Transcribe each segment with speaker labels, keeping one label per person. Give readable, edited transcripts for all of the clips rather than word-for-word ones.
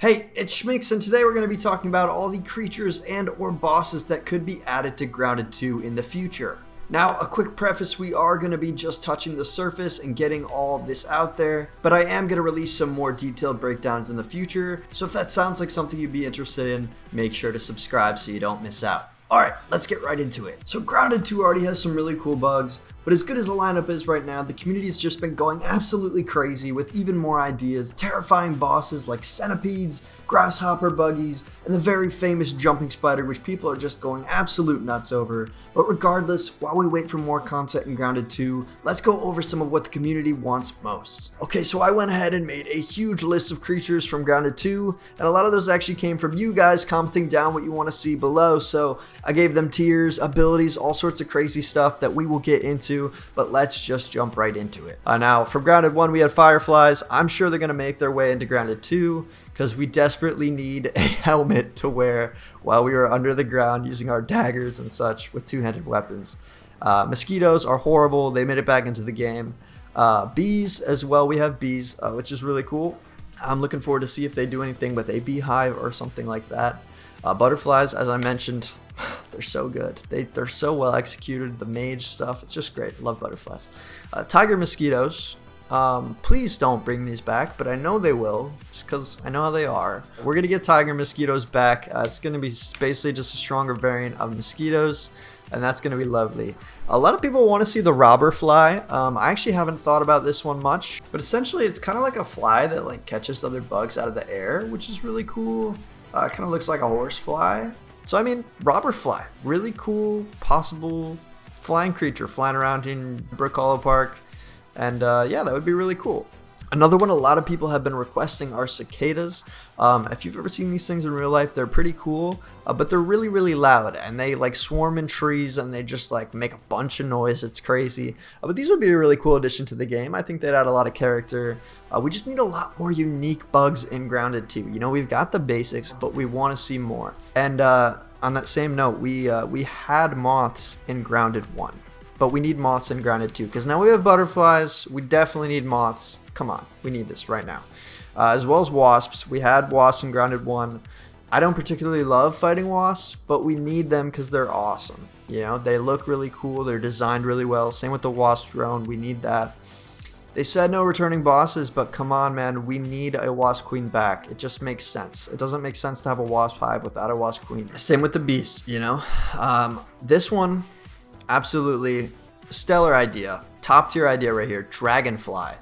Speaker 1: Hey, it's Schmix, and today we're going to be talking about all the creatures and or bosses that could be added to Grounded 2 in the future. Now, a quick preface, we are going to be just touching the surface and getting all of this out there, but I am going to release some more detailed breakdowns in the future, so if that sounds like something you'd be interested in, make sure to subscribe so you don't miss out. Alright, let's get right into it. So Grounded 2 already has some really cool bugs, but as good as the lineup is right now, the community's just been going absolutely crazy with even more ideas, terrifying bosses like centipedes, grasshopper buggies, and the very famous jumping spider, which people are just going absolute nuts over. But regardless, while we wait for more content in Grounded 2, let's go over some of what the community wants most. Okay, so I went ahead and made a huge list of creatures from Grounded 2, and a lot of those actually came from you guys commenting down what you want to see below, so I gave them tiers, abilities, all sorts of crazy stuff that we will get into, but let's just jump right into it. Now, from Grounded 1 we had fireflies. I'm sure they're going to make their way into Grounded 2, because we desperately need a helmet to wear while we are under the ground using our daggers and such with two-handed weapons. Mosquitoes are horrible. They made it back into the game. Bees as well. We have bees, which is really cool. I'm looking forward to see if they do anything with a beehive or something like that. Butterflies, as I mentioned, they're so good. They're so well executed. The mage stuff, it's just great. Love butterflies. Tiger mosquitoes. Please don't bring these back, but I know they will, just because I know how they are. We're going to get tiger mosquitoes back. It's going to be basically just a stronger variant of mosquitoes, and that's going to be lovely. A lot of people want to see the robber fly. I actually haven't thought about this one much, but essentially it's kind of like a fly that like catches other bugs out of the air, which is really cool. It kind of looks like a horse fly. So I mean, robber fly, really cool, possible flying creature flying around in Brook Hollow Park. And yeah, that would be really cool. Another one a lot of people have been requesting are cicadas. If you've ever seen these things in real life, they're pretty cool, but they're really, really loud, and they like swarm in trees and they just like make a bunch of noise. It's crazy. But these would be a really cool addition to the game. I think they'd add a lot of character. We just need a lot more unique bugs in Grounded 2. You know, we've got the basics, but we want to see more. And on that same note, we had moths in Grounded 1. But we need moths in Grounded 2, because now we have butterflies. We definitely need moths. Come on, we need this right now. As well as wasps. We had wasps in Grounded 1. I don't particularly love fighting wasps, but we need them because they're awesome. You know, they look really cool. They're designed really well. Same with the wasp drone. We need that. They said no returning bosses, but come on, man. We need a wasp queen back. It just makes sense. It doesn't make sense to have a wasp hive without a wasp queen. Same with the beast, you know. This one, absolutely stellar idea. Top tier idea right here. Dragonfly.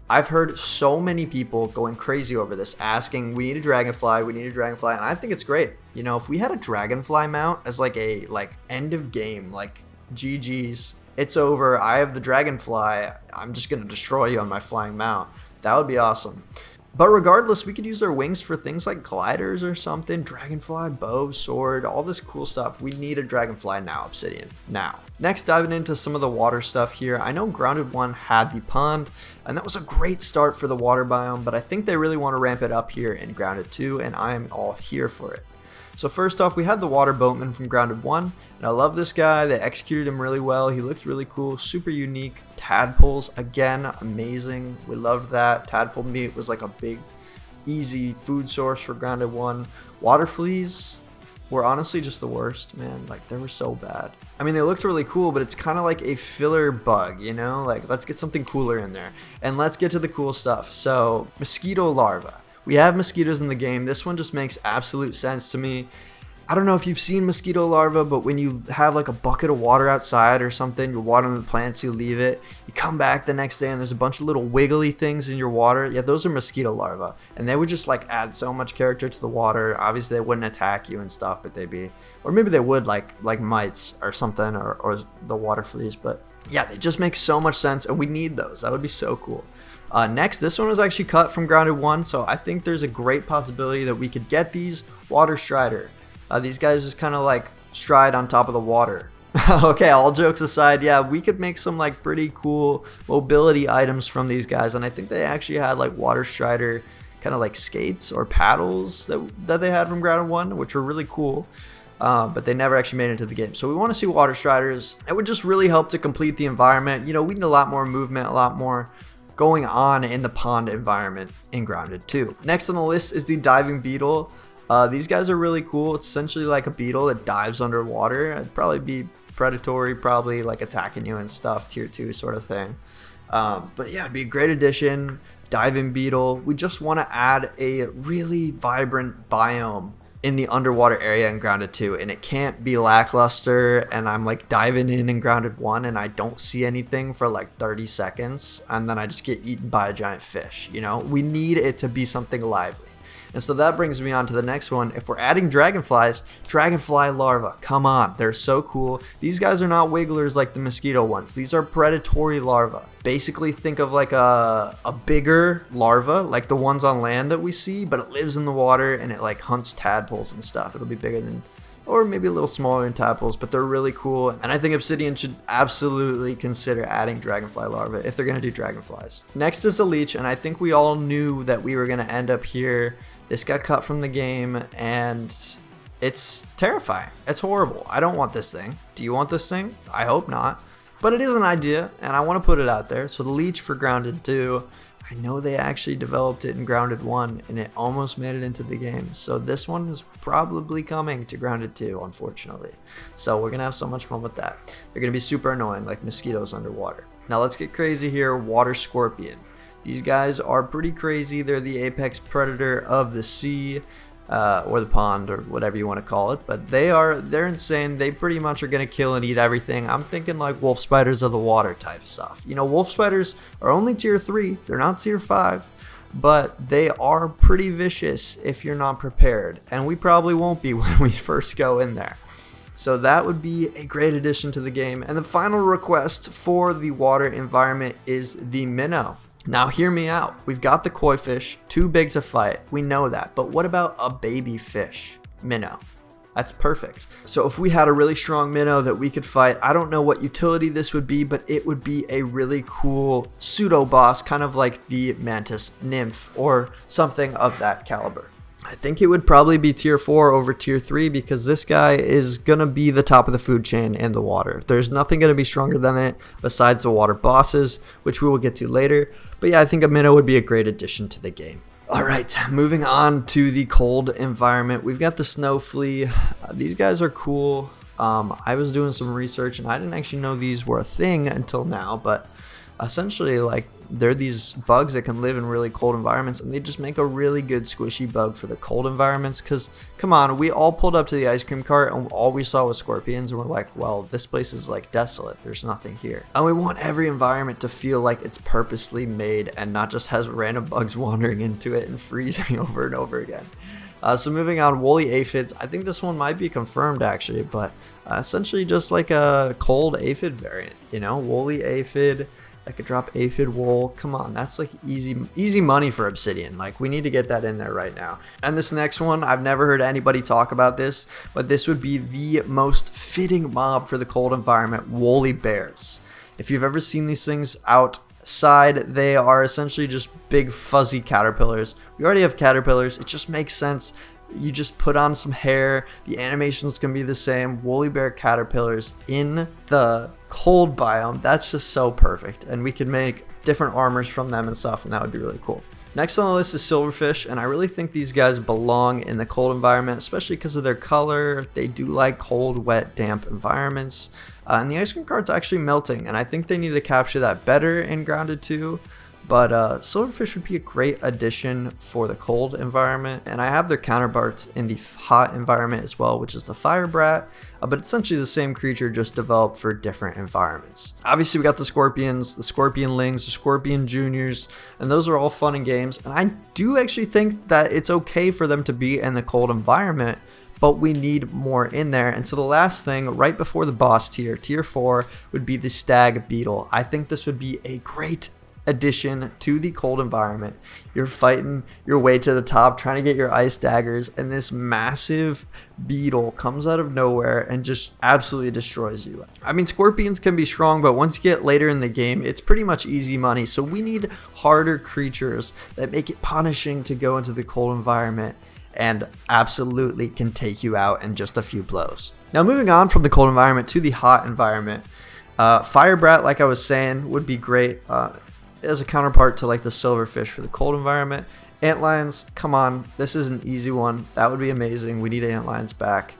Speaker 1: I've heard so many people going crazy over this, asking, we need a dragonfly, we need a dragonfly, and I think it's great. You know, if we had a dragonfly mount as like a end of game, like GG's, it's over, I have the dragonfly, I'm just going to destroy you on my flying mount. That would be awesome. But regardless, we could use their wings for things like gliders or something. Dragonfly, bow, sword, all this cool stuff. We need a dragonfly now, Obsidian. Now. Next, diving into some of the water stuff here. I know Grounded 1 had the pond, and that was a great start for the water biome, but I think they really want to ramp it up here in Grounded 2, and I am all here for it. So first off, we had the water boatman from Grounded 1, and I love this guy. They executed him really well. He looked really cool, super unique. Tadpoles, again, amazing. We loved that. Tadpole meat was like a big, easy food source for Grounded 1. Water fleas were honestly just the worst, man. Like, they were so bad. I mean, they looked really cool, but it's kind of like a filler bug, you know? Like, let's get something cooler in there. And let's get to the cool stuff. So, mosquito larva. We have mosquitoes in the game. This one just makes absolute sense to me. I don't know if you've seen mosquito larvae, but when you have like a bucket of water outside or something, you're watering the plants, you leave it, you come back the next day and there's a bunch of little wiggly things in your water. Yeah, those are mosquito larvae, and they would just like add so much character to the water. Obviously they wouldn't attack you and stuff, but they'd be, or maybe they would like mites or something, or the water fleas. But yeah, they just make so much sense, and we need those. That would be so cool. Next, this one was actually cut from Grounded 1, so I think there's a great possibility that we could get these water strider. These guys just kind of like stride on top of the water. Okay, all jokes aside, yeah, we could make some like pretty cool mobility items from these guys, and I think they actually had like water strider kind of like skates or paddles that they had from Grounded 1, which were really cool. But they never actually made it into the game. So we want to see water striders. It would just really help to complete the environment. You know, we need a lot more movement, a lot more going on in the pond environment in Grounded 2. Next on the list is the diving beetle. These guys are really cool. It's essentially like a beetle that dives underwater. It'd probably be predatory, probably like attacking you and stuff, tier 2 sort of thing. But yeah, it'd be a great addition. Diving beetle. We just want to add a really vibrant biome in the underwater area in Grounded 2, and it can't be lackluster, and I'm like diving in Grounded 1 and I don't see anything for like 30 seconds and then I just get eaten by a giant fish. You know, we need it to be something lively. And so that brings me on to the next one. If we're adding dragonflies, dragonfly larvae, come on, they're so cool. These guys are not wigglers like the mosquito ones. These are predatory larvae. Basically think of like a bigger larva, like the ones on land that we see, but it lives in the water and it like hunts tadpoles and stuff. It'll be bigger than, or maybe a little smaller than tadpoles, but they're really cool. And I think Obsidian should absolutely consider adding dragonfly larvae if they're gonna do dragonflies. Next is a leech, and I think we all knew that we were gonna end up here. This got cut from the game, and it's terrifying. It's horrible. I don't want this thing. Do you want this thing? I hope not. But it is an idea, and I want to put it out there. So the leech for Grounded 2, I know they actually developed it in Grounded 1, and it almost made it into the game. So this one is probably coming to Grounded 2, unfortunately. So we're going to have so much fun with that. They're going to be super annoying, like mosquitoes underwater. Now let's get crazy here. Water scorpion. These guys are pretty crazy. They're the apex predator of the sea, or the pond, or whatever you want to call it. But they're insane. They pretty much are going to kill and eat everything. I'm thinking like wolf spiders of the water type stuff. You know, wolf spiders are only tier 3. They're not tier 5. But they are pretty vicious if you're not prepared. And we probably won't be when we first go in there. So that would be a great addition to the game. And the final request for the water environment is the minnow. Now hear me out. We've got the koi fish, too big to fight. We know that. But what about a baby fish? Minnow. That's perfect. So if we had a really strong minnow that we could fight, I don't know what utility this would be, but it would be a really cool pseudo boss, kind of like the mantis nymph or something of that caliber. I think it would probably be tier 4 over tier 3 because this guy is going to be the top of the food chain in the water. There's nothing going to be stronger than it besides the water bosses, which we will get to later. But yeah, I think a minnow would be a great addition to the game. Alright, moving on to the cold environment. We've got the snow flea. These guys are cool. I was doing some research and I didn't actually know these were a thing until now, but essentially like they're these bugs that can live in really cold environments, and they just make a really good squishy bug for the cold environments. Because come on, we all pulled up to the ice cream cart and all we saw was scorpions, and we're like, well, this place is like desolate, there's nothing here. And we want every environment to feel like it's purposely made and not just has random bugs wandering into it and freezing over and over again. So moving on, woolly aphids. I think this one might be confirmed actually, but essentially just like a cold aphid variant, you know, woolly aphid. I could drop aphid wool. Come on, that's like easy money for Obsidian. Like, we need to get that in there right now. And this next one, I've never heard anybody talk about this, but this would be the most fitting mob for the cold environment, woolly bears. If you've ever seen these things outside, they are essentially just big fuzzy caterpillars. We already have caterpillars. It just makes sense. You just put on some hair. The animations can be the same. Woolly bear caterpillars in the cold biome. That's just so perfect. And we could make different armors from them and stuff, and that would be really cool. Next on the list is silverfish, and I really think these guys belong in the cold environment, especially because of their color. They do like cold, wet, damp environments. And the ice cream cart's actually melting, and I think they need to capture that better in Grounded 2. But silverfish would be a great addition for the cold environment, and I have their counterparts in the hot environment as well, which is the fire brat, but essentially the same creature just developed for different environments. Obviously we got the scorpions, the scorpionlings, the scorpion juniors, and those are all fun and games, and I do actually think that it's okay for them to be in the cold environment, but we need more in there. And so the last thing right before the boss tier, tier 4, would be the stag beetle. I think this would be a great addition to the cold environment. You're fighting your way to the top, trying to get your ice daggers, and this massive beetle comes out of nowhere and just absolutely destroys you. I mean, scorpions can be strong, but once you get later in the game, it's pretty much easy money. So we need harder creatures that make it punishing to go into the cold environment and absolutely can take you out in just a few blows. Now moving on from the cold environment to the hot environment, fire brat, like I was saying, would be great. as a counterpart to like the silverfish for the cold environment. Antlions, come on, this is an easy one. That would be amazing. We need antlions back.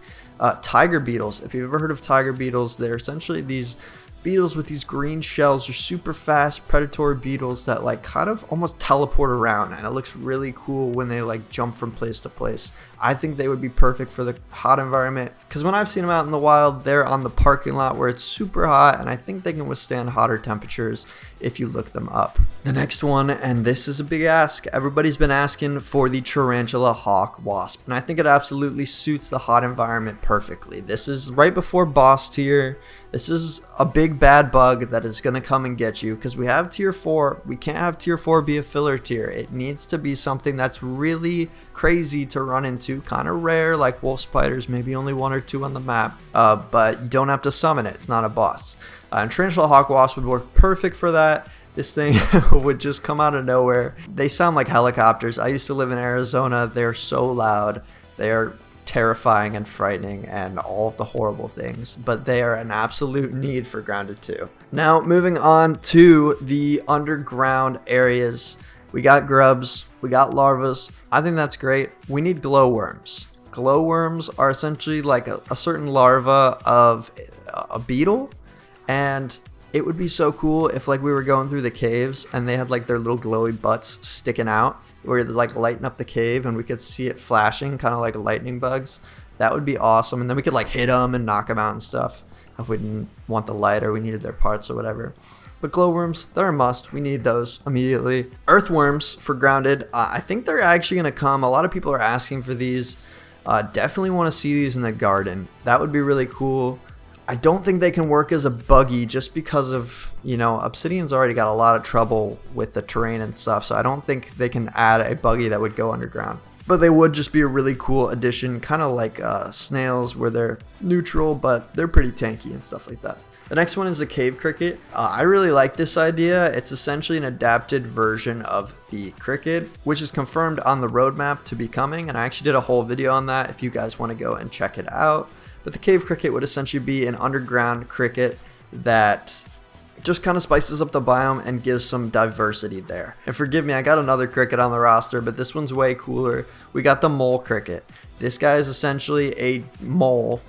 Speaker 1: Tiger beetles. If you've ever heard of tiger beetles, they're essentially these beetles with these green shells. Are super fast predatory beetles that like kind of almost teleport around, and it looks really cool when they like jump from place to place. I think they would be perfect for the hot environment, because when I've seen them out in the wild, they're on the parking lot where it's super hot, and I think they can withstand hotter temperatures if you look them up. The next one, and this is a big ask, everybody's been asking for the tarantula hawk wasp, and I think it absolutely suits the hot environment perfectly. This is right before boss tier. This is a big bad bug that is going to come and get you, because we have tier 4. We can't have tier 4 be a filler tier. It needs to be something that's really crazy to run into, kind of rare, like wolf spiders, maybe only 1 or 2 on the map, but you don't have to summon it. It's not a boss. And tarantula hawk wasp would work perfect for that. This thing would just come out of nowhere. They sound like helicopters. I used to live in Arizona. They're so loud. They're terrifying and frightening and all of the horrible things, but they are an absolute need for grounded 2. Now moving on to the underground areas, we got grubs, we got larvas. I think that's great. We need glowworms. Glowworms are essentially like a certain larva of a beetle, and it would be so cool if like we were going through the caves and they had like their little glowy butts sticking out, where they're like lighting up the cave and we could see it flashing, kind of like lightning bugs. That would be awesome. And then we could like hit them and knock them out and stuff if we didn't want the light or we needed their parts or whatever. But glowworms, they're a must. We need those immediately. Earthworms for grounded. I think they're actually going to come. A lot of people are asking for these. Definitely want to see these in the garden. That would be really cool. I don't think they can work as a buggy just because of, you know, Obsidian's already got a lot of trouble with the terrain and stuff, so I don't think they can add a buggy that would go underground. But they would just be a really cool addition, kind of like snails where they're neutral, but they're pretty tanky and stuff like that. The next one is a cave cricket. I really like this idea. It's essentially an adapted version of the cricket, which is confirmed on the roadmap to be coming, and I actually did a whole video on that if you guys want to go and check it out. But the cave cricket would essentially be an underground cricket that just kind of spices up the biome and gives some diversity there. And forgive me, I got another cricket on the roster, but this one's way cooler. We got the mole cricket. This guy is essentially a mole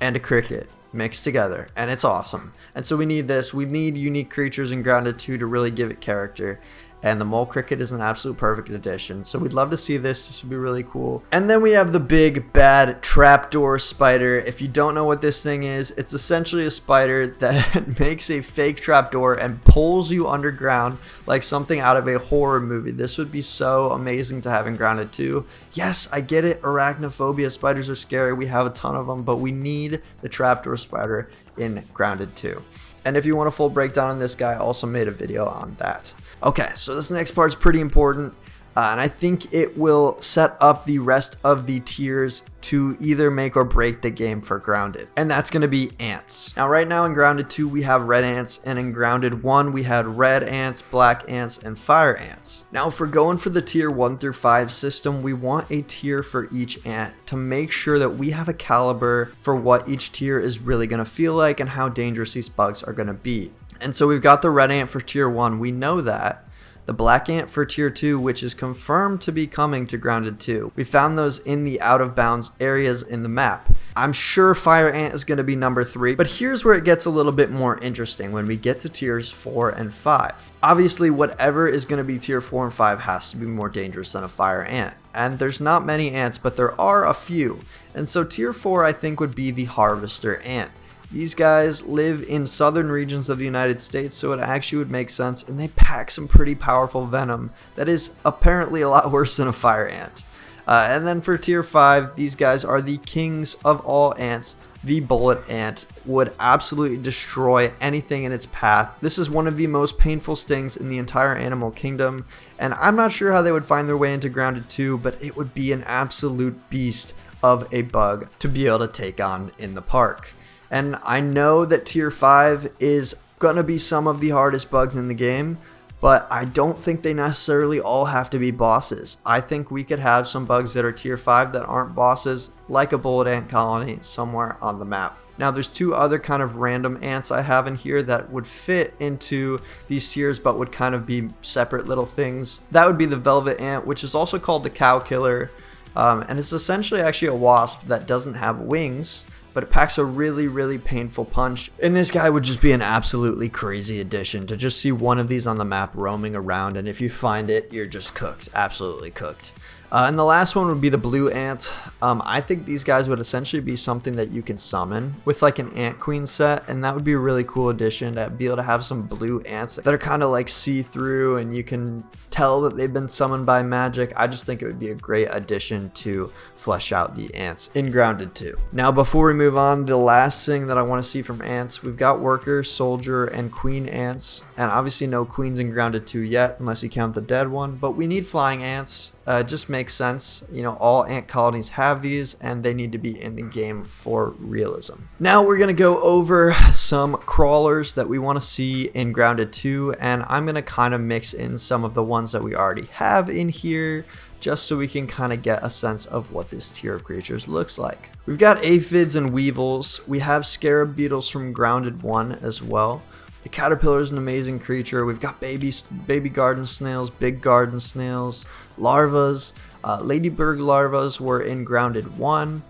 Speaker 1: and a cricket mixed together, and it's awesome. And so we need this. We need unique creatures in Grounded 2 to really give it character. And the mole cricket is an absolute perfect addition. So we'd love to see this. This would be really cool. And then we have the big bad trapdoor spider. If you don't know what this thing is, it's essentially a spider that makes a fake trapdoor and pulls you underground like something out of a horror movie. This would be so amazing to have in Grounded 2. Yes, I get it. Arachnophobia, spiders are scary. We have a ton of them, but we need the trapdoor spider in Grounded 2. And if you want a full breakdown on this guy, I also made a video on that. Okay, so this next part is pretty important, and I think it will set up the rest of the tiers to either make or break the game for Grounded, and that's going to be ants. Now right now in Grounded 2 we have red ants, and in Grounded 1 we had red ants, black ants, and fire ants. Now if we're going for the tier 1 through 5 system, we want a tier for each ant to make sure that we have a caliber for what each tier is really going to feel like and how dangerous these bugs are going to be. And so we've got the red ant for tier 1, we know that. The black ant for tier 2, which is confirmed to be coming to Grounded 2. We found those in the out of bounds areas in the map. I'm sure fire ant is going to be number 3, but here's where it gets a little bit more interesting when we get to tiers 4 and 5. Obviously, whatever is going to be tier 4 and 5 has to be more dangerous than a fire ant. And there's not many ants, but there are a few. And so tier 4 I think would be the harvester ant. These guys live in southern regions of the United States, so it actually would make sense, and they pack some pretty powerful venom that is apparently a lot worse than a fire ant. And then for tier 5, these guys are the kings of all ants. The bullet ant would absolutely destroy anything in its path. This is one of the most painful stings in the entire animal kingdom, and I'm not sure how they would find their way into Grounded 2, but it would be an absolute beast of a bug to be able to take on in the park. And I know that tier 5 is going to be some of the hardest bugs in the game, but I don't think they necessarily all have to be bosses. I think we could have some bugs that are tier 5 that aren't bosses, like a bullet ant colony somewhere on the map. Now there's two other kind of random ants I have in here that would fit into these tiers but would kind of be separate little things. That would be the velvet ant, which is also called the cow killer, and it's essentially actually a wasp that doesn't have wings, but it packs a really painful punch. And this guy would just be an absolutely crazy addition to just see one of these on the map roaming around, and if you find it, you're just cooked, absolutely cooked. And the last one would be the blue ant. I think these guys would essentially be something that you can summon with like an ant queen set, and that would be a really cool addition to be able to have some blue ants that are kind of like see-through and you can tell that they've been summoned by magic. I just think it would be a great addition to flesh out the ants in Grounded 2. Now before we move on, the last thing that I want to see from ants, we've got worker, soldier, and queen ants, and obviously no queens in Grounded 2 yet unless you count the dead one, but we need flying ants. It just makes sense, you know, all ant colonies have these and they need to be in the game for realism. Now we're going to go over some crawlers that we want to see in Grounded 2, and I'm going to kind of mix in some of the ones that we already have in here just so we can kind of get a sense of what this tier of creatures looks like. We've got aphids and weevils. We have scarab beetles from Grounded 1 as well. The caterpillar is an amazing creature. We've got baby garden snails, big garden snails, larvas. Ladybird larvas were in Grounded 1.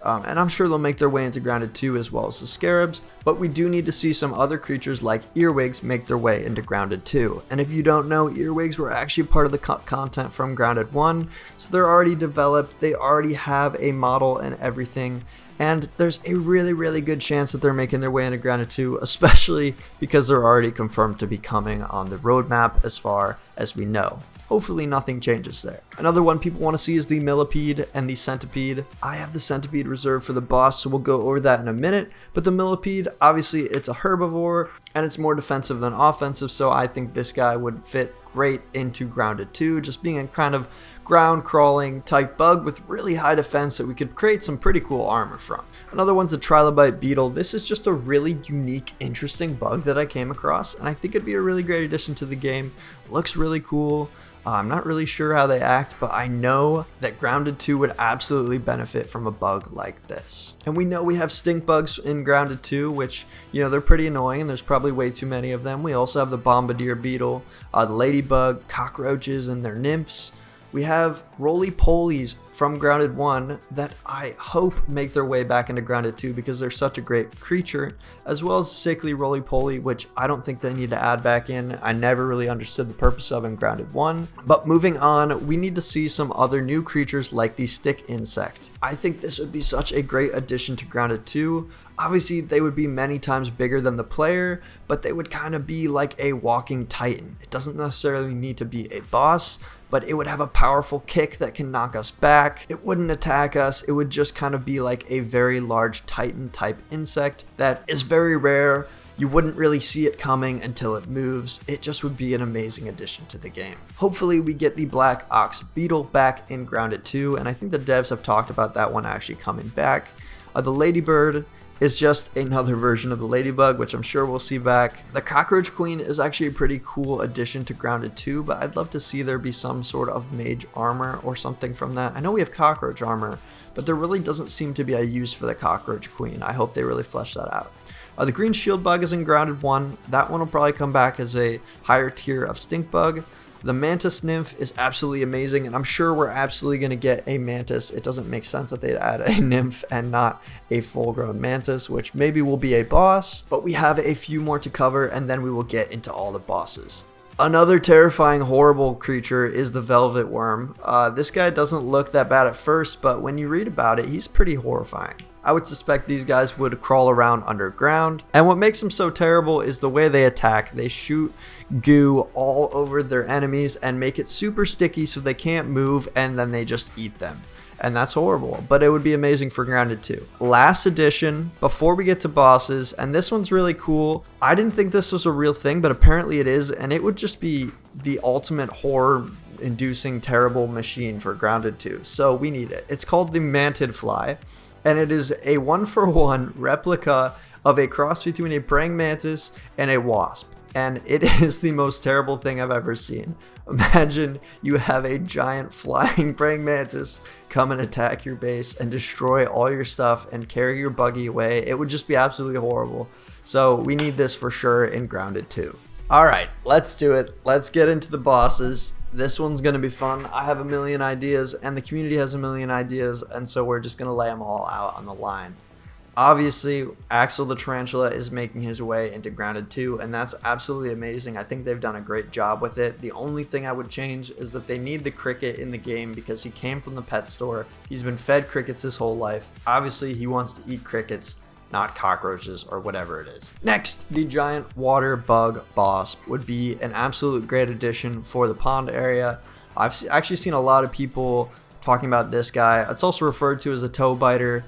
Speaker 1: And I'm sure they'll make their way into Grounded 2 as well as the scarabs, but we do need to see some other creatures like earwigs make their way into Grounded 2. And if you don't know, earwigs were actually part of the content from Grounded 1, so they're already developed, they already have a model and everything, and there's a really good chance that they're making their way into Grounded 2, especially because they're already confirmed to be coming on the roadmap as far as we know. Hopefully nothing changes there. Another one people want to see is the millipede and the centipede. I have the centipede reserved for the boss, so we'll go over that in a minute. But the millipede, obviously it's a herbivore and it's more defensive than offensive, so I think this guy would fit great into Grounded 2, just being a kind of ground crawling type bug with really high defense that we could create some pretty cool armor from. Another one's a trilobite beetle. This is just a really unique, interesting bug that I came across, and I think it'd be a really great addition to the game. Looks really cool. I'm not really sure how they act, but I know that Grounded 2 would absolutely benefit from a bug like this. And we know we have stink bugs in Grounded 2, which, you know, they're pretty annoying and there's probably way too many of them. We also have the bombardier beetle, the ladybug, cockroaches and their nymphs. We have roly-polies from Grounded 1 that I hope make their way back into Grounded 2 because they're such a great creature, as well as sickly roly-poly, which I don't think they need to add back in. I never really understood the purpose of in Grounded 1. But moving on, we need to see some other new creatures like the stick insect. I think this would be such a great addition to Grounded 2. Obviously, they would be many times bigger than the player, but they would kind of be like a walking titan. It doesn't necessarily need to be a boss, but it would have a powerful kick that can knock us back. It wouldn't attack us. It would just kind of be like a very large titan type insect that is very rare. You wouldn't really see it coming until it moves. It just would be an amazing addition to the game. Hopefully we get the black ox beetle back in Grounded 2, and I think the devs have talked about that one actually coming back. The ladybird is just another version of the ladybug, which I'm sure we'll see back. The cockroach queen is actually a pretty cool addition to Grounded 2, but I'd love to see there be some sort of mage armor or something from that. I know we have cockroach armor, but there really doesn't seem to be a use for the cockroach queen. I hope they really flesh that out. The green shield bug is in Grounded 1. That one will probably come back as a higher tier of stink bug. The mantis nymph is absolutely amazing, and I'm sure we're absolutely going to get a mantis. It doesn't make sense that they'd add a nymph and not a full-grown mantis, which maybe will be a boss, but we have a few more to cover, and then we will get into all the bosses. Another terrifying, horrible creature is the velvet worm. This guy doesn't look that bad at first, but when you read about it, he's pretty horrifying. I would suspect these guys would crawl around underground, and what makes them so terrible is the way they attack. They shoot goo all over their enemies and make it super sticky so they can't move, and then they just eat them. And that's horrible, but it would be amazing for Grounded 2. Last edition, before we get to bosses, and this one's really cool. I didn't think this was a real thing, but apparently it is, and it would just be the ultimate horror-inducing terrible machine for Grounded 2, so we need it. It's called the mantid fly, and it is a 1-for-1 replica of a cross between a praying mantis and a wasp. and it is the most terrible thing I've ever seen. Imagine you have a giant flying praying mantis come and attack your base and destroy all your stuff and carry your buggy away. It would just be absolutely horrible. So we need this for sure in Grounded 2. Alright, let's do it. Let's get into the bosses. This one's going to be fun. I have a million ideas and the community has a million ideas, and so we're just going to lay them all out on the line. Obviously, Axel the Tarantula is making his way into Grounded 2, and that's absolutely amazing. I think they've done a great job with it. The only thing I would change is that they need the cricket in the game because he came from the pet store. He's been fed crickets his whole life. Obviously, he wants to eat crickets, not cockroaches or whatever it is. Next, the giant water bug boss would be an absolute great addition for the pond area. I've actually seen a lot of people talking about this guy. It's also referred to as a toe biter.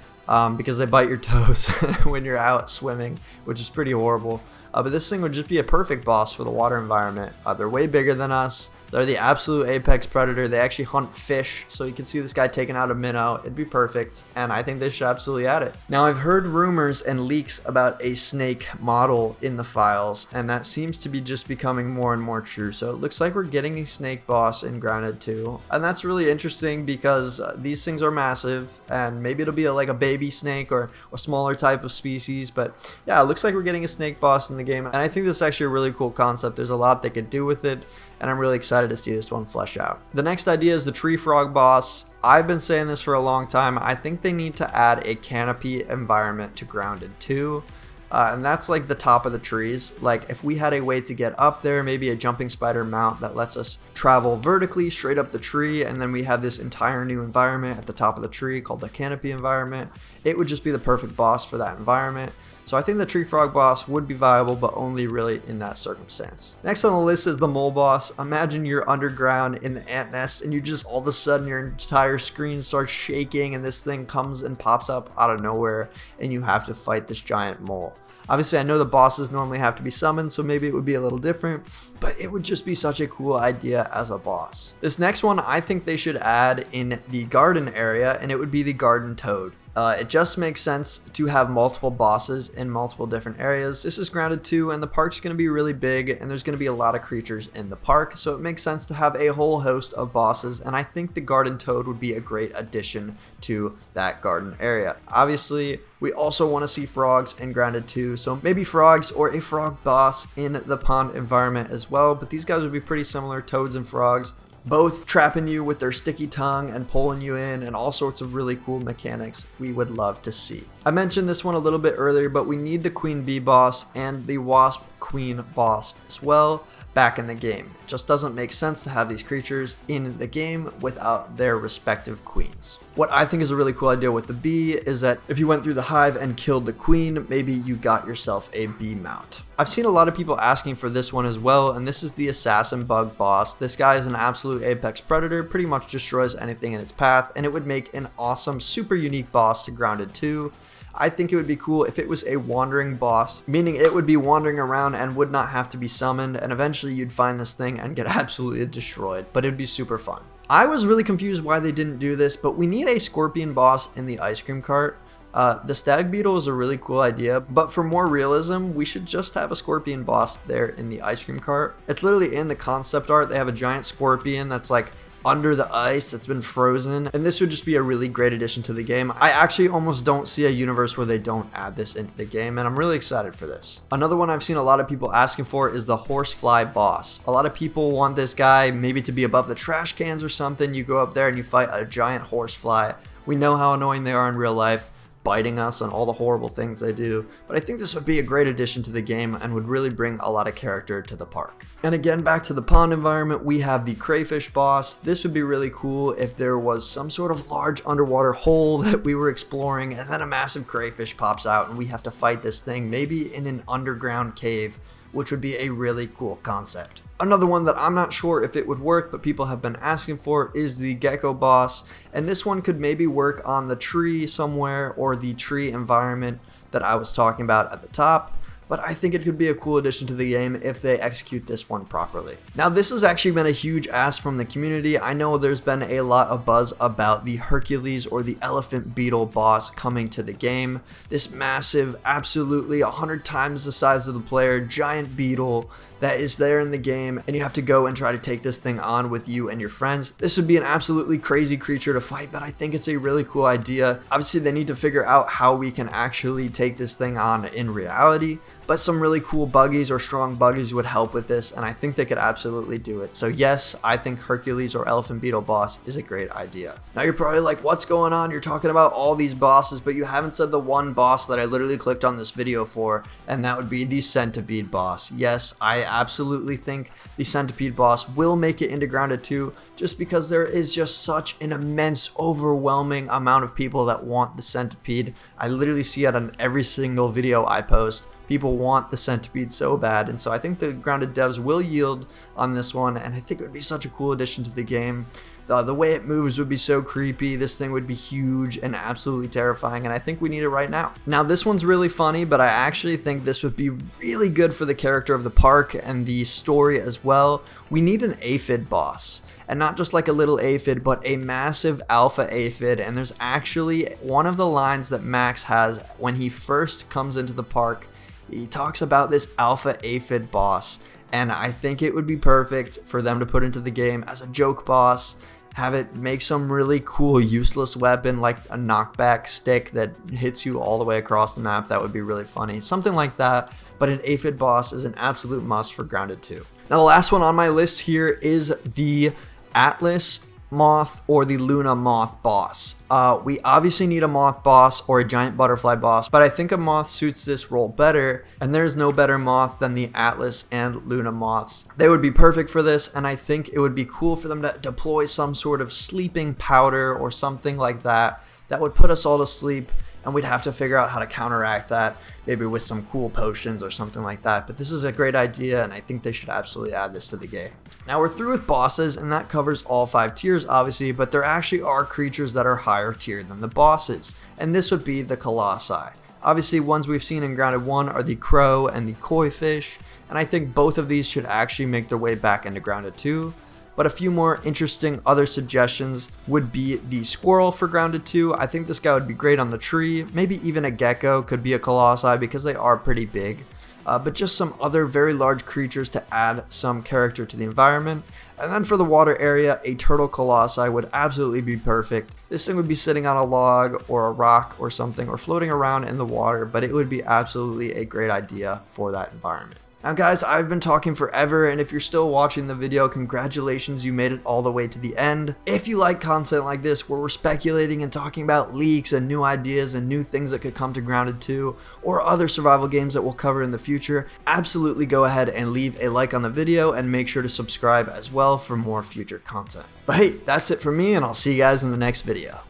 Speaker 1: Because they bite your toes when you're out swimming, which is pretty horrible. But this thing would just be a perfect boss for the water environment. They're way bigger than us. They're the absolute apex predator. They actually hunt fish, so you can see this guy taking out a minnow. It'd be perfect, and I think they should absolutely add it. Now, I've heard rumors and leaks about a snake model in the files, and that seems to be just becoming more and more true. So it looks like we're getting a snake boss in Grounded 2, and that's really interesting because these things are massive, and maybe it'll be like a baby snake or a smaller type of species. But yeah, it looks like we're getting a snake boss in the game, and I think this is actually a really cool concept. There's a lot they could do with it, and I'm really excited to see this one flesh out. The next idea is the tree frog boss. I've been saying this for a long time. I think they need to add a canopy environment to Grounded 2. And that's like the top of the trees. Like if we had a way to get up there, maybe a jumping spider mount that lets us travel vertically straight up the tree, and then we have this entire new environment at the top of the tree called the canopy environment, it would just be the perfect boss for that environment. So I think the tree frog boss would be viable, but only really in that circumstance. Next on the list is the mole boss. Imagine you're underground in the ant nest and you just all of a sudden your entire screen starts shaking and this thing comes and pops up out of nowhere and you have to fight this giant mole. Obviously, I know the bosses normally have to be summoned, so maybe it would be a little different, but it would just be such a cool idea as a boss. This next one I think they should add in the garden area, and it would be the garden toad. It just makes sense to have multiple bosses in multiple different areas. This is Grounded 2, and the park's going to be really big, and there's going to be a lot of creatures in the park, so it makes sense to have a whole host of bosses, and I think the garden toad would be a great addition to that garden area. Obviously, we also want to see frogs in Grounded 2, so maybe frogs or a frog boss in the pond environment as well, but these guys would be pretty similar, toads and frogs, both trapping you with their sticky tongue and pulling you in, and all sorts of really cool mechanics we would love to see. I mentioned this one a little bit earlier, but we need the queen bee boss and the wasp queen boss as well back in the game. It just doesn't make sense to have these creatures in the game without their respective queens. What I think is a really cool idea with the bee is that if you went through the hive and killed the queen, maybe you got yourself a bee mount. I've seen a lot of people asking for this one as well, and this is the assassin bug boss. This guy is an absolute apex predator, pretty much destroys anything in its path, and it would make an awesome, super unique boss to Grounded 2. I think it would be cool if it was a wandering boss, meaning it would be wandering around and would not have to be summoned, and eventually you'd find this thing and get absolutely destroyed, but it'd be super fun. I was really confused why they didn't do this, but we need a scorpion boss in the ice cream cart. The stag beetle is a really cool idea, but for more realism, we should just have a scorpion boss there in the ice cream cart. It's literally in the concept art. They have a giant scorpion that's like under the ice that's been frozen, and this would just be a really great addition to the game. I actually almost don't see a universe where they don't add this into the game, and I'm really excited for this. Another one I've seen a lot of people asking for is the horsefly boss. A lot of people want this guy maybe to be above the trash cans or something. You go up there and you fight a giant horsefly. We know how annoying they are in real life, biting us and all the horrible things they do, but I think this would be a great addition to the game and would really bring a lot of character to the park. And again, back to the pond environment, we have the crayfish boss. This would be really cool if there was some sort of large underwater hole that we were exploring and then a massive crayfish pops out and we have to fight this thing, maybe in an underground cave, which would be a really cool concept. Another one that I'm not sure if it would work, but people have been asking for, is the gecko boss, and this one could maybe work on the tree somewhere or the tree environment that I was talking about at the top, but I think it could be a cool addition to the game if they execute this one properly. Now, this has actually been a huge ask from the community. I know there's been a lot of buzz about the Hercules or the elephant beetle boss coming to the game. This massive, absolutely 100 times the size of the player, giant beetle that is there in the game, and you have to go and try to take this thing on with you and your friends. This would be an absolutely crazy creature to fight, but I think it's a really cool idea. Obviously, they need to figure out how we can actually take this thing on in reality, but some really cool buggies or strong buggies would help with this, and I think they could absolutely do it. So yes, I think Hercules or Elephant Beetle boss is a great idea. Now you're probably like, what's going on? You're talking about all these bosses, but you haven't said the one boss that I literally clicked on this video for, and that would be the centipede boss. Yes, I absolutely think the centipede boss will make it into Grounded 2, just because there is just such an immense, overwhelming amount of people that want the centipede. I literally see it on every single video I post. People want the centipede so bad, and so I think the Grounded devs will yield on this one, and I think it would be such a cool addition to the game. The way it moves would be so creepy. This thing would be huge and absolutely terrifying, and I think we need it right now. Now, this one's really funny, but I actually think this would be really good for the character of the park and the story as well. We need an aphid boss. And not just like a little aphid, but a massive alpha aphid. And there's actually one of the lines that Max has when he first comes into the park. He talks about this alpha aphid boss, and I think it would be perfect for them to put into the game as a joke boss. Have it make some really cool useless weapon like a knockback stick that hits you all the way across the map. That would be really funny. Something like that, but an aphid boss is an absolute must for Grounded 2. Now the last one on my list here is the Atlas moth or the Luna moth boss. We obviously need a moth boss or a giant butterfly boss, but I think a moth suits this role better, and there's no better moth than the Atlas and Luna moths. They would be perfect for this, and I think it would be cool for them to deploy some sort of sleeping powder or something like that that would put us all to sleep, and we'd have to figure out how to counteract that, maybe with some cool potions or something like that. But this is a great idea, and I think they should absolutely add this to the game. Now we're through with bosses, and that covers all 5 tiers obviously, but there actually are creatures that are higher tier than the bosses, and this would be the colossi. Obviously, ones we've seen in Grounded 1 are the crow and the koi fish, and I think both of these should actually make their way back into Grounded 2. But a few more interesting other suggestions would be the squirrel for Grounded 2. I think this guy would be great on the tree. Maybe even a gecko could be a colossi because they are pretty big. But just some other very large creatures to add some character to the environment. And then for the water area, a turtle colossi would absolutely be perfect. This thing would be sitting on a log or a rock or something, or floating around in the water, but it would be absolutely a great idea for that environment. Now guys, I've been talking forever, and if you're still watching the video, congratulations, you made it all the way to the end. If you like content like this, where we're speculating and talking about leaks and new ideas and new things that could come to Grounded 2, or other survival games that we'll cover in the future, absolutely go ahead and leave a like on the video, and make sure to subscribe as well for more future content. But hey, that's it for me, and I'll see you guys in the next video.